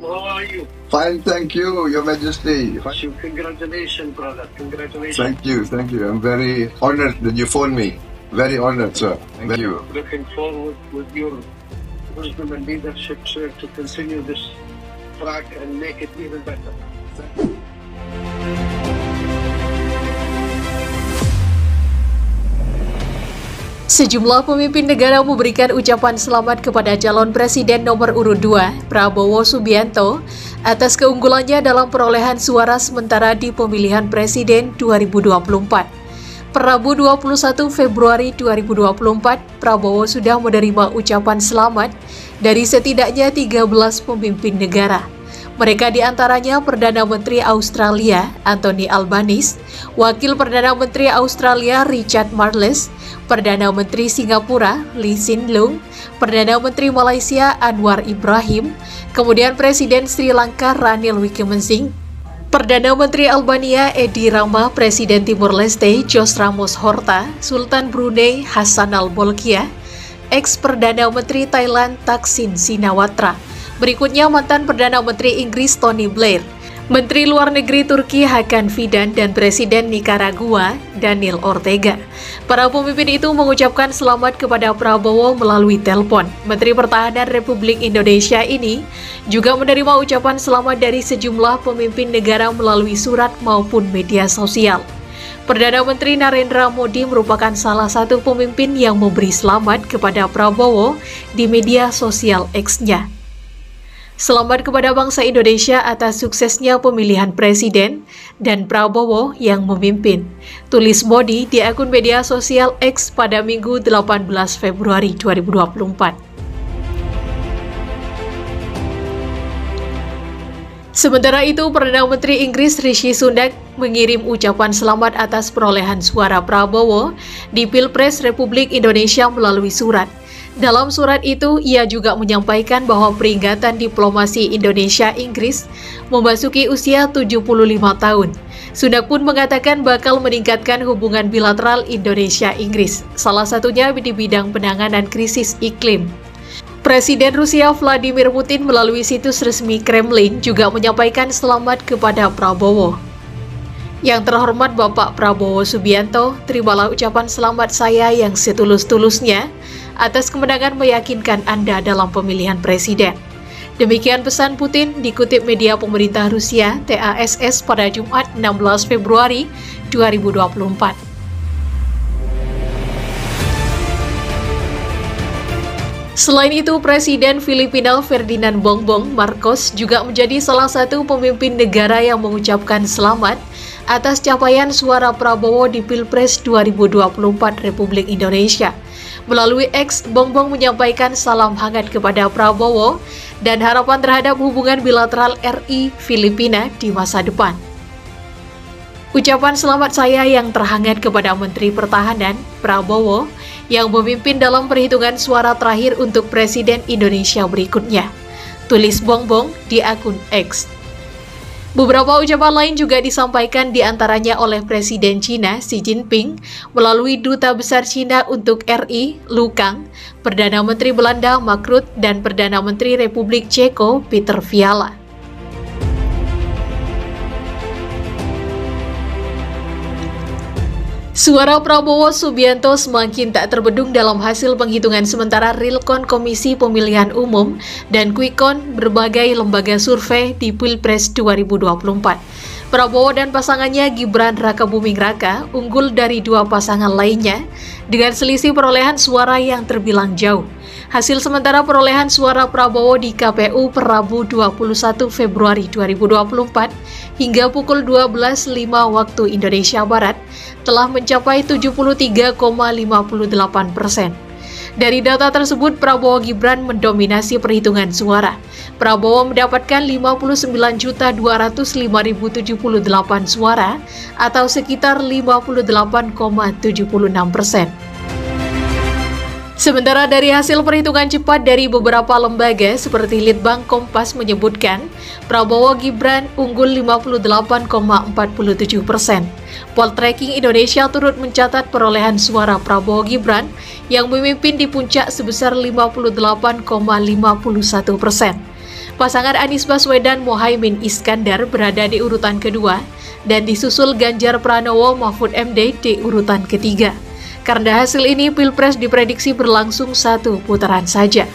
How are you? Fine, thank you, Your Majesty. Congratulations, brother. Congratulations. Thank you. I'm very honored that you phoned me. Very honored, sir. Thank you. Looking forward with your wisdom and leadership, sir, to continue this track and make it even better. Sejumlah pemimpin negara memberikan ucapan selamat kepada calon presiden nomor urut 2, Prabowo Subianto, atas keunggulannya dalam perolehan suara sementara di pemilihan presiden 2024. Per Rabu 21 Februari 2024, Prabowo sudah menerima ucapan selamat dari setidaknya 13 pemimpin negara. Mereka diantaranya Perdana Menteri Australia, Anthony Albanese, Wakil Perdana Menteri Australia, Richard Marles, Perdana Menteri Singapura, Lee Hsien Loong, Perdana Menteri Malaysia, Anwar Ibrahim, kemudian Presiden Sri Lanka, Ranil Wickremesinghe, Perdana Menteri Albania, Edi Rama, Presiden Timor Leste, Jos Ramos Horta, Sultan Brunei, Hassan Al-Bolkiah, ex-Perdana Menteri Thailand, Thaksin Shinawatra. Berikutnya mantan Perdana Menteri Inggris Tony Blair, Menteri Luar Negeri Turki Hakan Fidan, dan Presiden Nicaragua Daniel Ortega. Para pemimpin itu mengucapkan selamat kepada Prabowo melalui telepon. Menteri Pertahanan Republik Indonesia ini juga menerima ucapan selamat dari sejumlah pemimpin negara melalui surat maupun media sosial. Perdana Menteri Narendra Modi merupakan salah satu pemimpin yang memberi selamat kepada Prabowo di media sosial X-nya. Selamat kepada bangsa Indonesia atas suksesnya pemilihan presiden dan Prabowo yang memimpin, tulis Modi di akun media sosial X pada Minggu 18 Februari 2024. Sementara itu, Perdana Menteri Inggris Rishi Sunak mengirim ucapan selamat atas perolehan suara Prabowo di Pilpres Republik Indonesia melalui surat. Dalam surat itu, ia juga menyampaikan bahwa peringatan diplomasi Indonesia-Inggris memasuki usia 75 tahun. Sunak pun mengatakan bakal meningkatkan hubungan bilateral Indonesia-Inggris, salah satunya di bidang penanganan krisis iklim. Presiden Rusia Vladimir Putin melalui situs resmi Kremlin juga menyampaikan selamat kepada Prabowo. Yang terhormat Bapak Prabowo Subianto, terimalah ucapan selamat saya yang setulus-tulusnya atas kemenangan meyakinkan Anda dalam pemilihan presiden. Demikian pesan Putin dikutip media pemerintah Rusia TASS pada Jumat 16 Februari 2024. Selain itu, Presiden Filipina Ferdinand Bongbong Marcos juga menjadi salah satu pemimpin negara yang mengucapkan selamat atas capaian suara Prabowo di Pilpres 2024 Republik Indonesia. Melalui X, Bongbong menyampaikan salam hangat kepada Prabowo dan harapan terhadap hubungan bilateral RI-Filipina di masa depan. Ucapan selamat saya yang terhangat kepada Menteri Pertahanan, Prabowo, yang memimpin dalam perhitungan suara terakhir untuk Presiden Indonesia berikutnya, tulis Bongbong di akun X. Beberapa ucapan lain juga disampaikan diantaranya oleh Presiden China Xi Jinping melalui Duta Besar China untuk RI, Lu Kang, Perdana Menteri Belanda Mark Rutte, dan Perdana Menteri Republik Ceko Peter Fiala. Suara Prabowo Subianto semakin tak terbendung dalam hasil penghitungan sementara Realcon Komisi Pemilihan Umum dan Quickcon berbagai lembaga survei di Pilpres 2024. Prabowo dan pasangannya Gibran Rakabuming Raka unggul dari dua pasangan lainnya dengan selisih perolehan suara yang terbilang jauh. Hasil sementara perolehan suara Prabowo di KPU per Rabu 21 Februari 2024 hingga pukul 12.05 waktu Indonesia Barat telah mencapai 73,58%. Dari data tersebut, Prabowo Gibran mendominasi perhitungan suara. Prabowo mendapatkan 59.205.078 suara atau sekitar 58,76%. Sementara dari hasil perhitungan cepat dari beberapa lembaga seperti Litbang Kompas menyebutkan Prabowo Gibran unggul 58,47%. Poltreking Indonesia turut mencatat perolehan suara Prabowo Gibran yang memimpin di puncak sebesar 58,51%. Pasangan Anies Baswedan Mohaimin Iskandar berada di urutan kedua dan disusul Ganjar Pranowo Mahfud MD di urutan ketiga. Karena hasil ini, Pilpres diprediksi berlangsung 1 putaran saja.